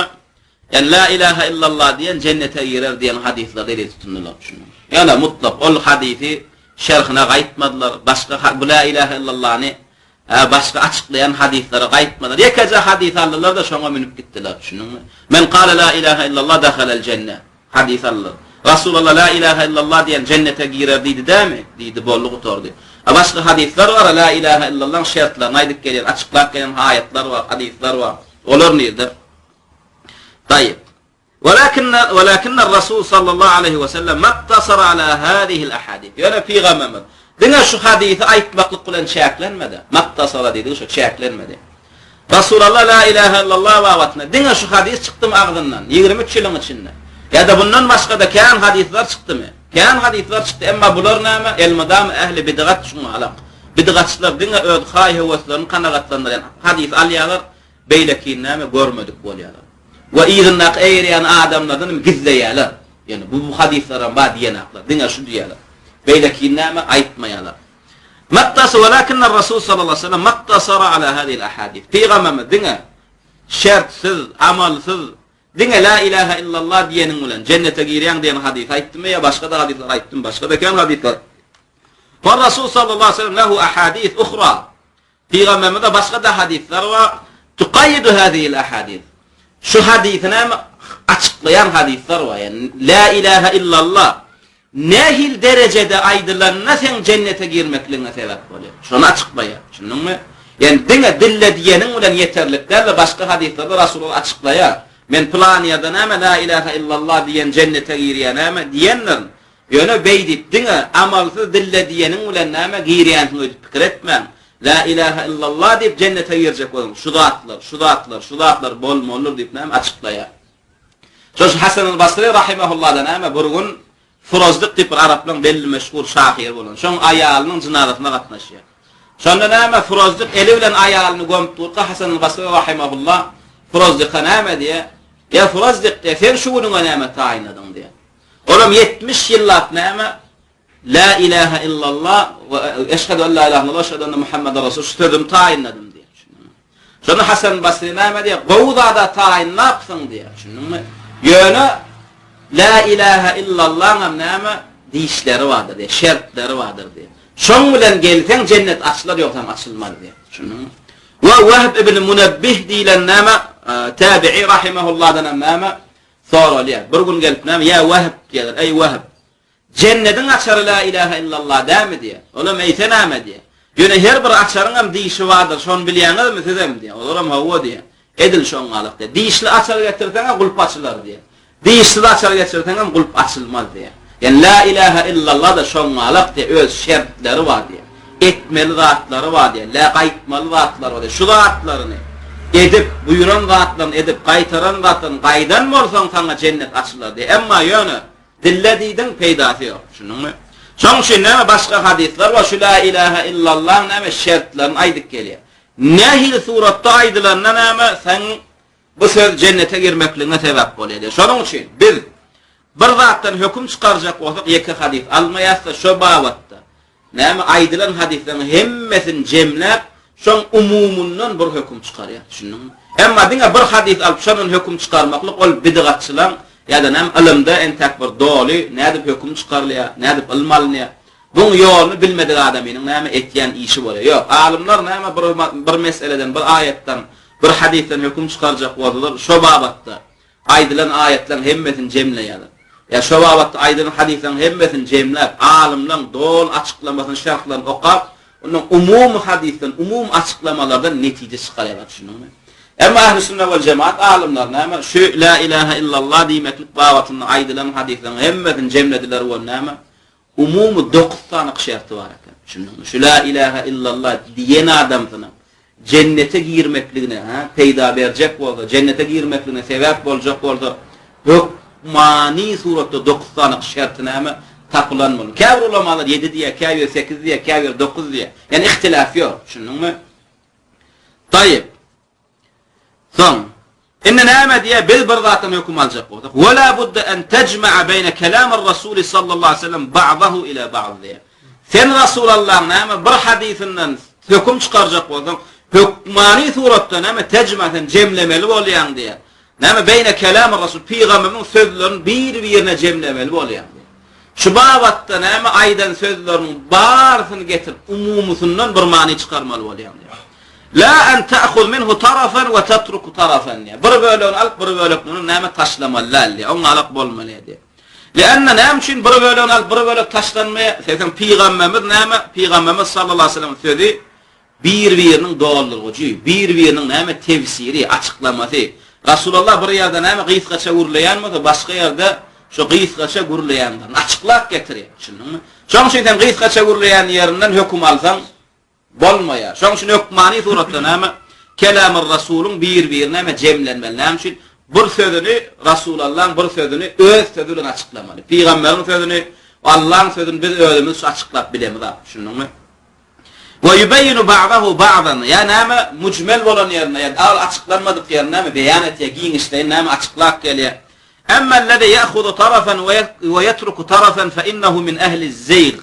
يعني لا إله إلا الله دي جنة يرر دي الحديث لا دليل تتنلق يعني مطلق أول حديثي şerhine gaýtmadylar, başga bu la ilahe illallahny başga açıklayan hadislere gaýtmadylar. Ýekece hadis aldylar da şoňa minip gitdiler. Şunuňmy? Men qala la ilahe illallah dakhalal cennet. Hadis aldylar. Rasulullah la ilahe illallah diýen cennete girer diýdi dämi? Diýdi bollugy tordy. Başga hadisler bar la ilahe illallah şertlaryny aýdyp gelýär, açıklap gelen ayetler bar, hadisler bar. Olar nädir? Tayyib. ولكن الرسول صلى الله عليه وسلم ما اقتصر على هذه الأحاديث يعني في غمامة دينا شو حديث aytmaklyk bilen çäklenmedi maktasara dedi şu çäklenmedi Rasulullah la ilahe illallah wa vatna dine şu hadis çıktı mı ağzından 23 yılın içinde ya da bundan başka da kan hadisler çıktı mı? Kan hadisler çıktı ama bular näme? El-madam ehli bid'at şunu alaq. Bid'atçılar dine öz hay heveslerini kanagatlandıran hadis alýarlar beýleki näme görmedik bolýarlar. Ve izinnak eýriýän adamlardan gizleýärler. Yani bu hadislara ba diýenaklar. Dine şu diýerler. Beýleki näme aýtmaýarlar. Maktasara walakin ar-rasul sallallahu aleyhi ve sellem maktasara ala hadihi al-ahadith. Peýgamber dine şertsiz, amalsız, dine la ilahe illallah diýeniň bilen cennete girýän diýen hadis aýtdymy ya başga da hadisler aýtdym, başga da kan hadisler. Wa rasul sallallahu aleyhi ve sellem lehu ahadith ukhra. Peýgamberde başga da hadisler var. Tuqayyidu hadihi al-ahadith. Şu hadisine açıklayan hadisler var yani la ilahe illallah nehil derecede aydılarına sen cennete girmekliğine sebep oluyor. Şunu açıklaya. Şunun yani dine dille diyenin ulan yeterliklerle başka hadislerde Resulullah açıklaya. Men planiyada ama la ilahe illallah diyen cennete giriyen ama diyenler yöne beydip dine amalsız dille diyenin ulan ama giriyen fikir etmem. La ilahe illallah deyip cennete girecek olalım. Şu zatlar bol olur deyip näme açıklaya. Şoş Hasan el-Basri rahimahullah'dan ama burgun Firozdyk deyip Araplyň belli meşhur şahyr bolan. Şoň aýalynyň jinazatyna gatnaşýar. Şonda näme Firozdyk eli bilen aýalyny gömüp dursa Hasan el-Basri rahimahullah Firozdyka näme diýe? Ya Firozdyk diýe, sen şu güňe näme taýinladyň diýe. Olam 70 ýyllar näme La ilahe illallah ve eşhedü en la ilahe illallah ve eşhedü enne Muhammeden Resul sözüm tayinladım diye. Şonu Hasan Basri näme diýär? Gowzada taýyn napsyn diýär. Şunuňmy? Ýöne la ilaha illallah näme diýişleri bardyr diýär, şertleri bardyr diýär. Şoň bilen gelseň cennet açylar ýoksa açylmaz diýär. Şunuňmy? Ve Vahb ibn Munabbih diýilen näme tabi'i rahimahullahdan näme soralýar. Bir gün gelip näme ya Vahb diýerler, ey Vahb. Cennetin açary la ilaha illallah dämi diýär. Olam eýse näme diýär? Ýöne her bir açaryň hem diýişi bardyr. Şonu bilýäňizmi sizem diýär. Olam hawa diýär. Edil şoň galyk diýär. Diýişli açary getirseň gulp açylar diýär. Diýişli açary getirseň hem gulp açylmaz diýär. Yani la ilaha illallah da şoň galyk diýär. Öz şertleri bar diýär. Etmeli zatlary bar diýär. La gaýtmaly zatlary bar diýär. Şu zatlaryny edip buyuran zatlaryny edip gaýtaran zatlaryny gaýdan bolsaň saňa cennet açylar diýär. Emma ýöne dillediýiň peýdasy ýok. Şunuňmy? Şoň üçin näme başga hadisler we şu la ilaha illallah näme şertlerini aýdyp gelýär. Nehil suratda aýdylan näme sen bu söz cennete girmekliğine sebep bolýar. Şonuň üçin biz bir zatdan hökm çykarjak bolsak iki hadis almaýasa şo babatda näme aýdylan hadislerin hemmesini jemläp şoň umumundan bir hökm çykarýar. Şunuňmy? Emma diňe bir hadis alyp şonuň hökm çykarmaklyk ol bidgatçylar ya da näme ilimde en takbir doly nädip hökm çykarylýar, nädip ilmalynýar. Buň ýoluny bilmedik adamyň näme etýän işi bolýar. Ýok, alimler näme bir meseleden, bir ayetden, bir hadisden hökm çykarjak bolsalar, şo babatda aýdylan ayetlerin hemmesini jemleýärler. Ya şo babatda aýdylan hadislerin hemmesini jemläp, alimler dol açyklamasyny, şerhlaryny okap, onuň umum hadisden, umum açyklamalardan netije çykarýar şunuňmy? Emma ehl-i sünnet vel cemaat alimler näme şu la ilaha illallah diýmeklik babatyny aýdylan hadislerin hemmesini jemlediler we näme umumy 9 tane şerti bar eken. Şu la ilaha illallah diýen adamdyň cennete girmekligine peýda berjek bolsa, cennete girmekligine sebäp boljak bolsa, hukmani suratda 9 tane şerti näme tapylanmaly. Käbir ulamalar 7 diýär, käbir 8 diýär, käbir 9 diýär. Yani ihtilaf ýok. Şunuňmy? Tayyib. Son. İnne näme diye biz bir zatdan hökm aljak bolsak. Ve la budda an tejma'a beyne kelamir Rasul sallallahu aleyhi ve sellem ba'dahu ila ba'd diye. Sen Rasulullah näme bir hadisinden hökm çykarjak bolsaň, hukmani suratda näme tejma'dan jemlemeli bolýan diye. Näme beyne kelamir Rasul peýgamberiň sözlerini bir-birine jemlemeli bolýan diye. Şu babatda näme aýdan sözleriniň barysyny getirip umumusundan bir many çykarmaly bolýan diye. La an ta'khud minhu tarafan wa tatruku tarafan. Bir bölüň alyp bir bölekni näme taşlamaly, oň alyp bolmaly diye. Lianna näme üçin bir bölüň alyp bir bölek taşlanmaýa, sen peýgamberimiz näme? Peýgamberimiz sallallahu aleyhi ve sellem sözi bir-biriniň dogrulygy, bir-biriniň näme tefsiri, açyklamasy. Rasulullah bir ýerde näme gysgaça gurlaýanmydy, başga ýerde şu gysgaça gurlaýandan açyklap getirýär. Şunuňmy? Şoň üçin sen gysgaça gurlaýan ýerinden hökm alsaň bolmaýar. Şoň üçin hukmani suratda näme kelamir Rasulun bir-birine näme jemlenmeli. Näme üçin bir sözüni Rasulullah bir sözüni öz sözü bilen açyklamaly. Peýgamberiň sözüni Allah'ın sözüni biz özümüz açyklap bilemiz. Şunuňmy? Ve yubayyinu ba'dahu ba'dan. Ya näme mujmal bolan ýerine, ýa-da açyklanmadyk ýerine näme beýan etýär, giňişleýin näme açyklap gelýär. Amma allazi ya'khudhu tarafan ve yatruku tarafan fa innahu min ahli az-zayg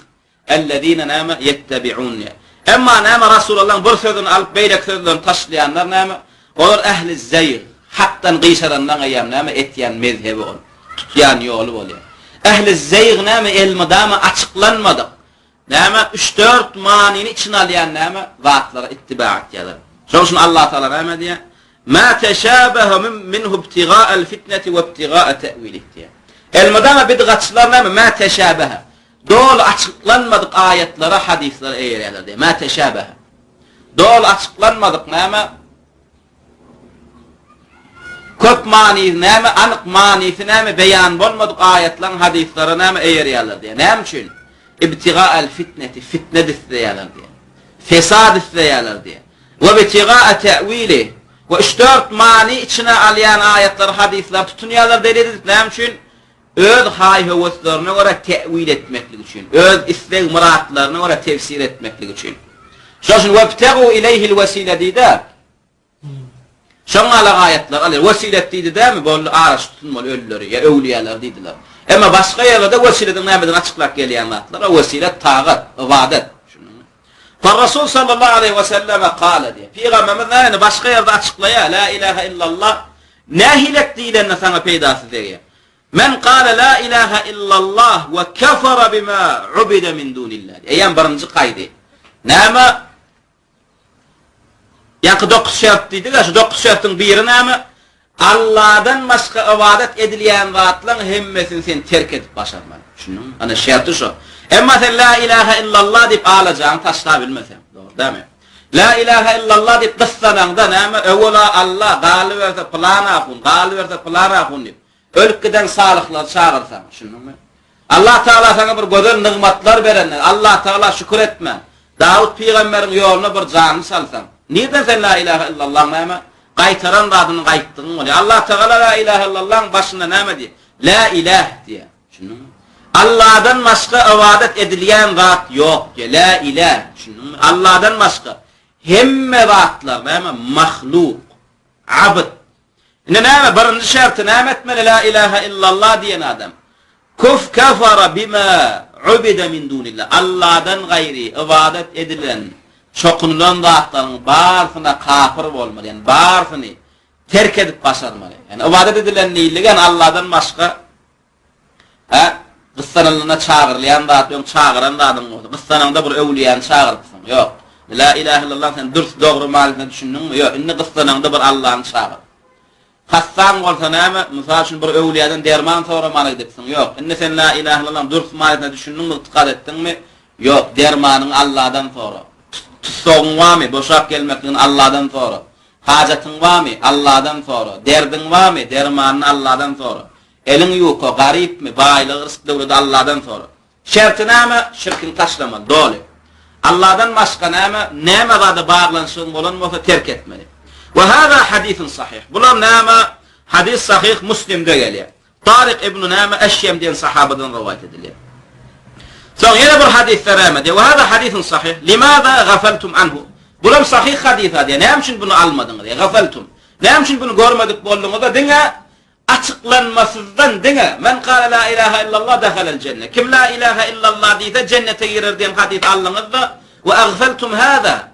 alladhina näme yettabi'un. Emma näme Rasulullah bir sözüni alyp beýlek sözlerini taşlayanlar näme? Olar ahli zayg, hakdan gysharandan aýam näme etýän mezhebi ol. Tutýan ýoly bolýar. Ahli zayg näme elmidama açyklanmadyk. Näme 3-4 manini içine alýan näme zatlara ittiba etýärler. Şoň üçin Allah taala näme diýär? Ma tashabaha minhu ibtiga'al fitneti we ibtiga'a ta'wilih diýär. Elmidama bidgatçylar näme? Ma tashabaha dol açıklanmadık ayetlere, hadislere eğerler diye. Ma teşabehe. Dol açıklanmadık näme? Köp mani näme? Anyk manisi näme? Beyan bolmadyk ayetlerin, hadislere näme eğerler diye. Näme üçin? İbtiga'al fitneti, fitne diýerler diye. Fesad diýerler diye. Ve ibtiga'a ta'wili. Ve 3-4 mani içine alýan ayetler, hadisler tutunýarlar diýildi. Näme üçin? Öz hay-heveslerine göre tevil etmeklik için, öz istek muratlarına göre tefsir etmeklik için. Şoşun وَبْتَغُوا اِلَيْهِ الْوَسِيلَ deydi. Şoň ala ayetler alır. Vesilet deydi değil mi? Böyle araç tutunmalı ölüleri, ya evliyalar deydiler. Ama başka yerlerde vesiletin nämeden açıklap gelýän zatlar. O vesilet taat, ibadet. Resul sallallahu aleyhi ve selleme kâle diye. Peygamberimiz yani başka yerde açıklaya la ilahe illallah nahilet diyenle sana peydası diye. Men kâle la ilahe illallah ve kefere bima ubide min dunillah. Eyen birinci kaydı. Näme? Yani 9 şart dedik ya, şu 9 şartın biri näme? Allah'dan başka ibadet edilen zatların hemmesini sen terk edip başarman. Şunun ana şartı şu. Emma sen la ilahe illallah deyip ağlayacağını taşlayabilmesen. Doğru değil mi? La ilahe illallah deyip kıssananda näme? Evvela Allah galı verse plana kun, galı verse plana kun deyip ölüp giden sağlıklar çağırırsan. Şunun mu? Allah Teala sana bir güzel nimetler verenler. Allah Teala şükür etme. Davud peygamberin yoluna bir canını salsan. Neden sen la ilahe illallah näme? Qaytaran adını qaytdığın oluyor. Allah Teala la ilahe illallah'ın başında näme diye? La ilah diye. Şunun mu? Allah'dan başka ibadet edilen zat yok diye. La ilah. Şunun mu? Allah'dan başka hemme zatlar näme? Mahluk, abd. Näme birinci şartı näme etmeli la ilahe illallah diyen adam? Kafara bima ubida min dunillah. Allah'dan gayri ibadet edilen çokunulan zatların barfına kafir olmalı. Yani barfını terk edip başarmalı. Yani ibadet edilen neyligen Allah'dan başka kıssanılığına çağırlayan zat yok, çağıran da adam oldu. Kıssanında bir evliyan çağırırsın. Yok. La ilahe illallah sen dürst doğru malını düşündün mü? Yok. İnne kıssanında bir Allah'ın çağır. Hassan olsa näme? Misal üçün bir evliyadan derman soramalı gidipsin. Yok. İnne sen la ilahe illallah dürst malını düşündün mü? Dikkat ettin mi? Yok. Dermanın Allah'dan sonra. Tutsoğun var mı? Boşak gelmekliğin Allah'dan sonra. Hacatın var mı? Allah'dan sonra. Derdin var mı? Dermanın Allah'dan sonra. Elin yok, garip mi? Baylığı, rızıklığı da Allah'dan sonra. Şerti näme? Şirkin taşlamalı. Doğru. Allah'dan başka näme? Näme gada bağlansın olan olsa terk etmeli. Ve hâzâ hadisun sahih. Bular näme? Hadis sahih Müslim'de geliyor. Tariq ibn-i näme Eşyem diyen sahabadan rivayet ediliyor. Sonra yine bir hadis näme diyor. Ve hâzâ hadisun sahih. Limâzâ gafaltum anhu. Bular sahih hadis diyor. Näme için bunu almadınız diyor. Gafaltum. Näme için bunu görmedik bolluğunuz da dinle. Açıklanmasızdan dine men kâle la ilahe illallah dehalel cennet. Kim la ilahe illallah deyse cennete girer diyen hadis alınızda ve agfeltum hâzâ.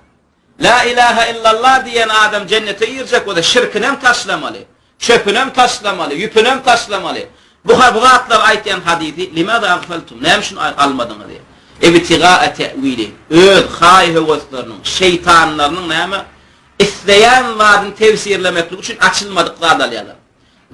La ilahe illallah diyen adam cennete girecek o da şirkinem taşlamalı, çöpünem taşlamalı, yüpünem taşlamalı. Bu zatlar ayeten hadisi limâda agfeltum. Neyim şunu almadınız diye. İbtigâe te'vili. Öz hâi heveslerinin, şeytanlarının neyime isteyen vaadini tefsirlemeklik için açılmadıklar dalyalar.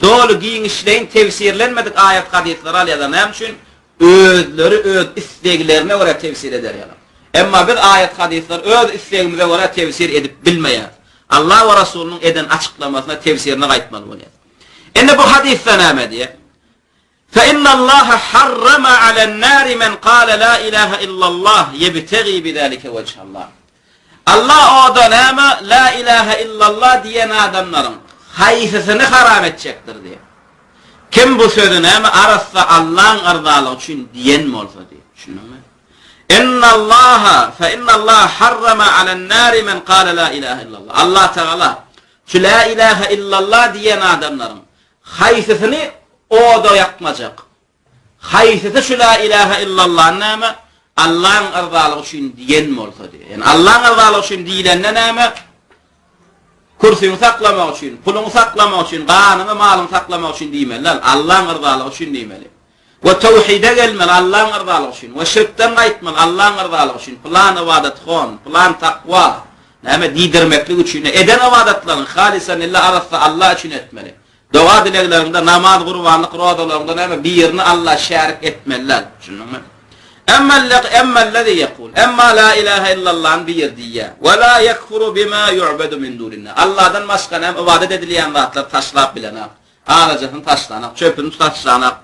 Doğru giyin işleyin tefsirlenmedik ayet hadisler alyalar. Neyim için? Özleri öz isteklerine göre tefsir eder yalar. Emma bir ayet hadisler öz istekimize göre tefsir edip bilmeyen. Allah ve Resulünün eden açıklamasına tefsirine kayıtmalı oluyor. Bu hadiste neyme diye? فَإِنَّ اللّٰهَ حَرَّمَ عَلَى النَّارِ مَنْ قَالَ لَا إِلَٰهَ إِلَّا اللّٰهِ يَبْتَغِي بِذَٰلِكَ وَجْهَ اللّٰهِ. Allah o döneme la ilahe illallah diyen adamların haysesini haram edecektir diye. Kim bu sözünü arasa Allah'ın rızalığı için diyen mi olsa diye. Şunu mu? İnnallaha fe innallaha harrama alen nari men kâle la ilahe illallah. Allah Teala şu la ilahe illallah diyen adamların haysesini o da yapmayacak. Haysesi şu la ilahe illallah nâme Allah'ın rızalığı için diyen mi olsa diye. Yani Allah'ın rızalığı için diyilenle nâme kursunu saklamak için, pulunu saklamak için, kanını, malını saklamak için diyemeler. Allah'ın rızalığı için diyemeli. Ve tevhide gelmeli Allah'ın rızalığı için. Ve şirkten kayıtmalı Allah'ın rızalığı için. Plan ibadet kon, plan takva. Nâme didirmeklik için. Eden ibadetlerin halisen illa arası Allah için etmeli. Dua dileklerinde, namaz, kurbanlık, rodalarında nâme bir yerini Allah şerik etmeliler. Şunun mu? Emmellezî yekûl. Emma la ilahe illallah'ın bir yer diye. Ve la yekfuru bima yu'bedu min dunillah. Allah'dan başka nem ibadet edilen zatlar taşlap bilenak. Ağacın taşlanak, çöpün taşlanak,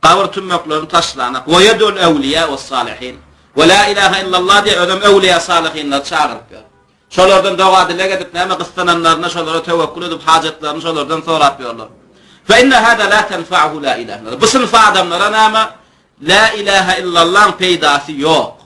kavur tümmeklerin taşlanak. Ve yedul evliya ve salihin. Ve la ilahe illallah diye ödem evliya salihinler çağırıp yor. Şolardan dua dilek edip neme kıstananlarına şolara tevekkül edip hacetlerini şolardan sorat yorlar. Fe inne hâda la tenfa'uhu la ilahe illallah. Bu sınıf adamlara neme la ilahe illallah'ın peydası yok.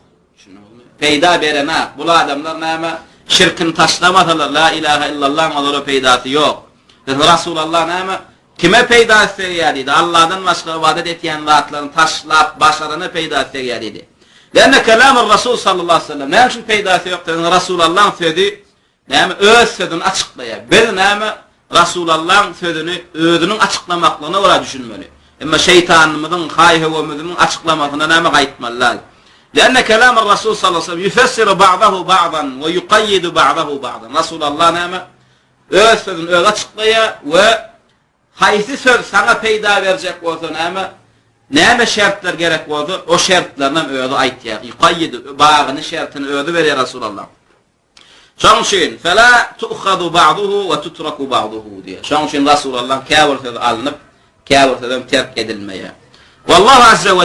Peyda berena. Bu adamlar nâme şirkin taşlamadılar. La ilahe illallah'ın onlara peydası yok. Resulullah nâme kime peyda isteyeriydi? Allah'dan başka ibadet eten zatların taşlap başarını peyda isteyeriydi. لأن كلام الرسول صلى الله عليه وسلم نعم شو peydası yoktur. Resulullah'ın sözü näme öz sözünü açıklaýar. Biz näme Resulullah'ın sözünü özünün açıklamaklığına ora düşünmeli. Ama şeytanımızın, hayhevimizin açıklamaklığına näme gaýtmalar. لأن كلام الرسول صلى الله عليه وسلم يفسر بعضه بعضا ويقيد بعضه بعضا. Resulullah näme öz sözünü öz açıklaýar ve haysi söz sana peyda verecek bolsa näme şertler gerek bolsa o şertlerden özü aýtýar. Yuqayyid bağını şertini özü berer Resulullah. Şoň üçin fela tu'khadu ba'duhu ve tutraku ba'duhu diýär. Şoň üçin Resulullah käbir söz alınıp käbir sözden terk edilmeýär. Wallahu azza ve